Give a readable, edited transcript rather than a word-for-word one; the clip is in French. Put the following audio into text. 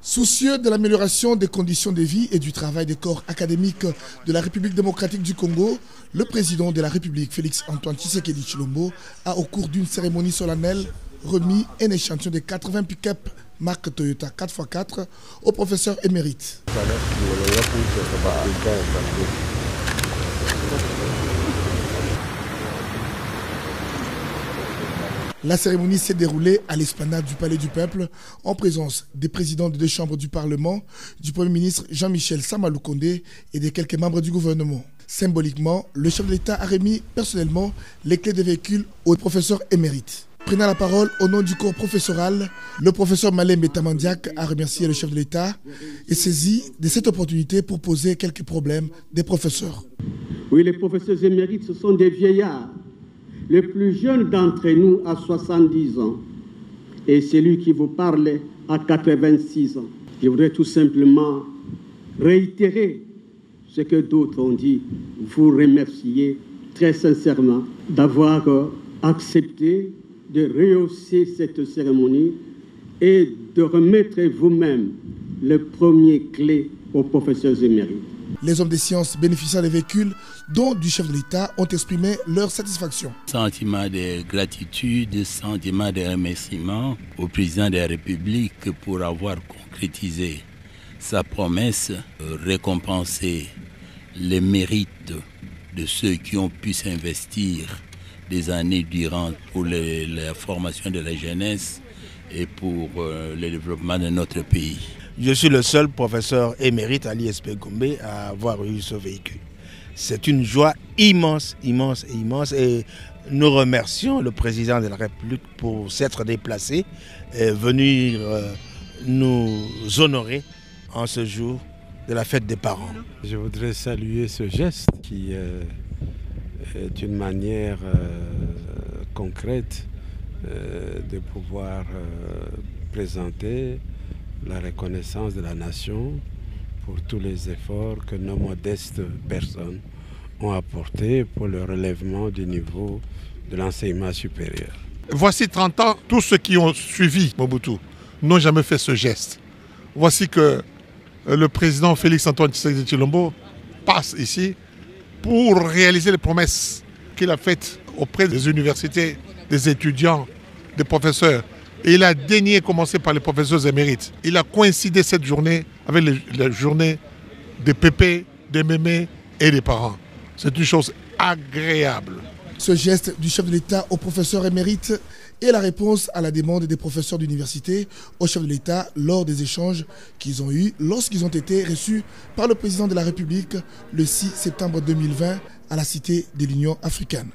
Soucieux de l'amélioration des conditions de vie et du travail des corps académiques de la République démocratique du Congo, le président de la République, Félix-Antoine Tshisekedi Tshilombo, a au cours d'une cérémonie solennelle remis un échantillon de 80 pick-up marque Toyota 4x4 au professeur émérite. La cérémonie s'est déroulée à l'esplanade du Palais du Peuple en présence des présidents des deux chambres du Parlement, du Premier ministre Jean-Michel Sama Lukonde et de quelques membres du gouvernement. Symboliquement, le chef de l'État a remis personnellement les clés des véhicules au professeur émérite. Prenant la parole au nom du corps professoral, le professeur Malembe Tamandiak a remercié le chef de l'État et saisi de cette opportunité pour poser quelques problèmes des professeurs. Oui, les professeurs émérites, ce sont des vieillards. Le plus jeune d'entre nous a 70 ans et celui qui vous parle a 86 ans. Je voudrais tout simplement réitérer ce que d'autres ont dit, vous remercier très sincèrement d'avoir accepté de rehausser cette cérémonie et de remettre vous-même le premier clé aux professeurs émérites. Les hommes des sciences bénéficiant des véhicules, dont du chef de l'État, ont exprimé leur satisfaction. Sentiment de gratitude, sentiment de remerciement au président de la République pour avoir concrétisé sa promesse, récompenser les mérites de ceux qui ont pu s'investir des années durant pour la formation de la jeunesse et pour le développement de notre pays. Je suis le seul professeur émérite à l'ISP Gombe à avoir eu ce véhicule. C'est une joie immense, immense et immense. Et nous remercions le président de la République pour s'être déplacé et venir nous honorer en ce jour de la fête des parents. Je voudrais saluer ce geste qui est une manière concrète de pouvoir présenter la reconnaissance de la nation pour tous les efforts que nos modestes personnes ont apportés pour le relèvement du niveau de l'enseignement supérieur. Voici 30 ans, tous ceux qui ont suivi Mobutu n'ont jamais fait ce geste. Voici que le président Félix-Antoine Tshisekedi Tshilombo passe ici pour réaliser les promesses qu'il a faites auprès des universités, des étudiants, des professeurs. Et il a daigné commencer par les professeurs émérites. Il a coïncidé cette journée avec la journée des pépés, des mémés et des parents. C'est une chose agréable. Ce geste du chef de l'État aux professeurs émérites est la réponse à la demande des professeurs d'université au chef de l'État lors des échanges qu'ils ont eus lorsqu'ils ont été reçus par le président de la République le 6 septembre 2020 à la Cité de l'Union africaine.